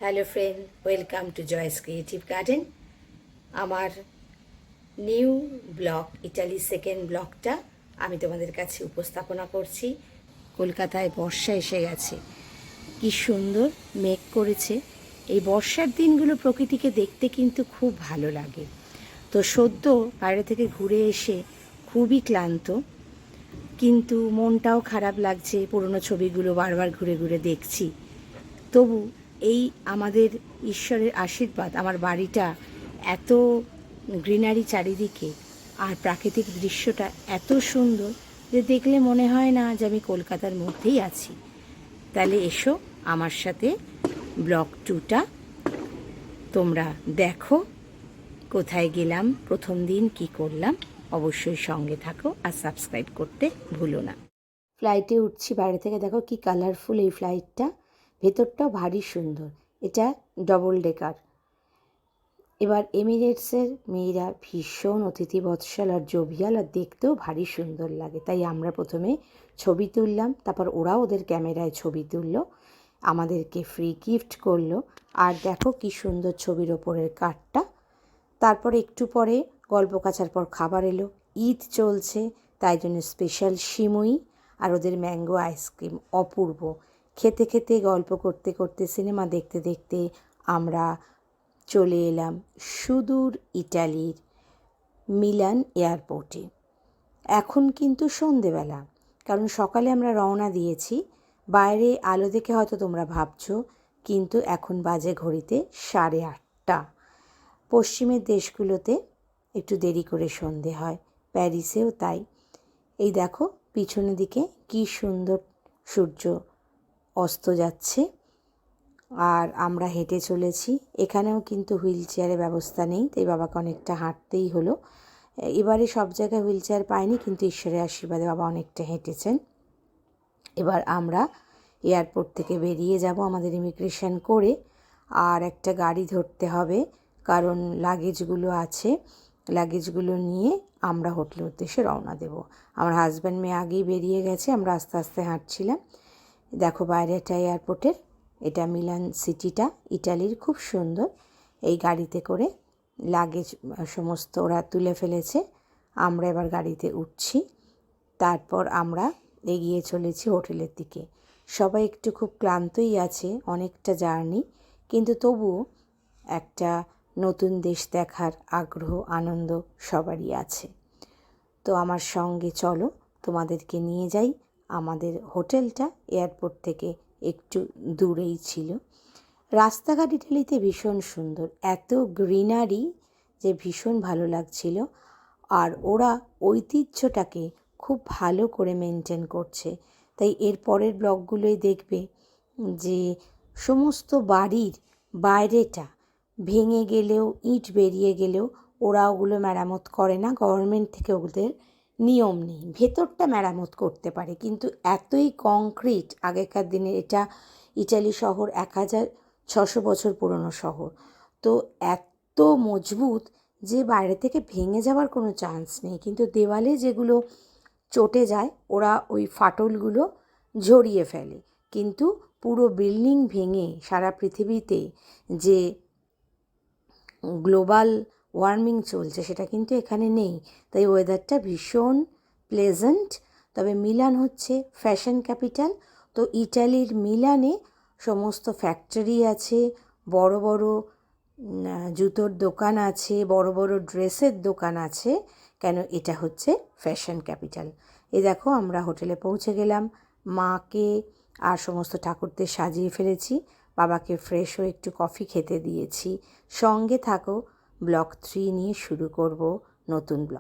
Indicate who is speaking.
Speaker 1: Hello friend, welcome to Joy's creative garden. আমার new blog, ইটালি second ব্লগটা আমি তোমাদের কাছে উপস্থাপনা করছি। কলকাতায় বর্ষা এসে গেছে, কি সুন্দর মেঘ করেছে। এই বর্ষার দিনগুলো প্রকৃতিকে দেখতে কিন্তু খুব ভালো লাগে। তো সদ্য বাইরে থেকে ঘুরে এসে খুবই ক্লান্ত, কিন্তু মনটাও খারাপ লাগছে। পুরনো ছবিগুলো বারবার ঘুরে ঘুরে দেখছি। তবু এই আমাদের ঈশ্বরের আশীর্বাদ, আমার বাড়িটা এত গ্রিনারি চারিদিকে, আর প্রাকৃতিক দৃশ্যটা এত সুন্দর যে দেখলে মনে হয় না যে আমি কলকাতার মধ্যেই আছি। তাহলে এসো আমার সাথে ব্লগ 2টা তোমরা দেখো। কোথায় গেলাম, প্রথম দিন কি করলাম, অবশ্যই সঙ্গে থাকো আর সাবস্ক্রাইব করতে ভুলো না। ফ্লাইটে উঠছি বাইরে থেকে, দেখো কি কালারফুল এই ফ্লাইটটা, ভেতরটাও ভারী সুন্দর। এটা ডবল ডেকার। এবার এমিরেটসের মেয়েরা ভীষণ অতিথি বৎসল আর জোভিয়াল, আর দেখতেও ভারী সুন্দর লাগে। তাই আমরা প্রথমে ছবি তুললাম, তারপর ওরাও ওদের ক্যামেরায় ছবি তুললো, আমাদেরকে ফ্রি গিফট করলো। আর দেখো কি সুন্দর ছবির ওপরের কার্ডটা। তারপরে একটু পরে গল্প কাচার পর খাবার এলো। ঈদ চলছে, তাই জন্য স্পেশাল সিমুই আর ওদের ম্যাঙ্গো আইসক্রিম অপূর্ব। খেতে খেতে গল্প করতে করতে সিনেমা দেখতে দেখতে আমরা চলে এলাম সুদূর ইটালির মিলান এয়ারপোর্টে। এখন কিন্তু সন্ধেবেলা, কারণ সকালে আমরা রওনা দিয়েছি। বাইরে আলো দেখে হয়তো তোমরা ভাবছো, কিন্তু এখন বাজে ঘড়িতে 8:30। পশ্চিমের দেশগুলোতে একটু দেরি করে সন্ধে হয়, প্যারিসেও তাই। এই দেখো পিছনের দিকে কি সুন্দর সূর্য অস্ত যাচ্ছে, আর আমরা হেঁটে চলেছি। এখানেও কিন্তু হুইল চেয়ারের ব্যবস্থা নেই, তাই বাবাকে অনেকটা হাঁটতেই হলো। এবারে সব জায়গায় হুইল চেয়ার পাইনি, কিন্তু ঈশ্বরের আশীর্বাদে বাবা অনেকটা হেঁটেছেন। এবার আমরা এয়ারপোর্ট থেকে বেরিয়ে যাব আমাদের ইমিগ্রেশন করে, আর একটা গাড়ি ধরতে হবে, কারণ লাগেজগুলো আছে। লাগেজগুলো নিয়ে আমরা হোটেলের উদ্দেশ্যে রওনা দেব। আমার হাজব্যান্ড মেয়ে আগেই বেরিয়ে গেছে, আমরা আস্তে আস্তে হাঁটছিলাম। দেখো বাইরেটা এয়ারপোর্টের, এটা মিলান সিটিটা ইটালির, খুব সুন্দর। এই গাড়িতে করে লাগেজ সমস্ত ওরা তুলে ফেলেছে, আমরা এবার গাড়িতে উঠছি। তারপর আমরা এগিয়ে চলেছি হোটেলের দিকে। সবাই একটু খুব ক্লান্তই আছে, অনেকটা জার্নি, কিন্তু তবুও একটা নতুন দেশ দেখার আগ্রহ আনন্দ সবারই আছে। তো আমার সঙ্গে চলো, তোমাদেরকে নিয়ে যাই। আমাদের হোটেলটা এয়ারপোর্ট থেকে একটু দূরেই ছিল। রাস্তাঘাট ইটালিতে ভীষণ সুন্দর, এত গ্রিনারি যে ভীষণ ভালো লাগছিল। আর ওরা ঐতিহ্যটাকে খুব ভালো করে মেনটেন করছে। তাই এর পরের ব্লগগুলোই দেখবে যে সমস্ত বাড়ির বাইরেটা ভেঙে গেলেও, ইট বেরিয়ে গেলেও ওরা ওগুলো মেরামত করে না। গভর্নমেন্ট থেকে ওদের নিয়ম নেই, ভেতরটা মেরামত করতে পারে, কিন্তু এতই কংক্রিট আগেকার দিনে। এটা ইটালি শহর 1600 বছর পুরনো শহর, তো এত মজবুত যে বাইরে থেকে ভেঙে যাওয়ার কোনো চান্স নেই। কিন্তু দেওয়ালে যেগুলো চটে যায় ওরা ওই ফাটলগুলো ঝরিয়ে ফেলে, কিন্তু পুরো বিল্ডিং ভেঙে সারা পৃথিবীতে যে গ্লোবাল ওয়ার্মিং চলছে সেটা কিন্তু এখানে নেই। তাই ওয়েদারটা ভীষণ প্লেজেন্ট। তবে মিলান হচ্ছে ফ্যাশন ক্যাপিটাল, তো ইটালির মিলানে সমস্ত ফ্যাক্টরি আছে, বড় বড় জুতোর দোকান আছে, বড় বড় ড্রেসের দোকান আছে, কেন এটা হচ্ছে ফ্যাশন ক্যাপিটাল। এই দেখো আমরা হোটেলে পৌঁছে গেলাম, মাকে আর সমস্ত ঠাকুরদের সাজিয়ে ফেলেছি, বাবাকে ফ্রেশ হয়ে একটু কফি খেতে দিয়েছি। সঙ্গে থাকো, ব্লগ 3 নিয়ে শুরু করব নতুন ব্লগ।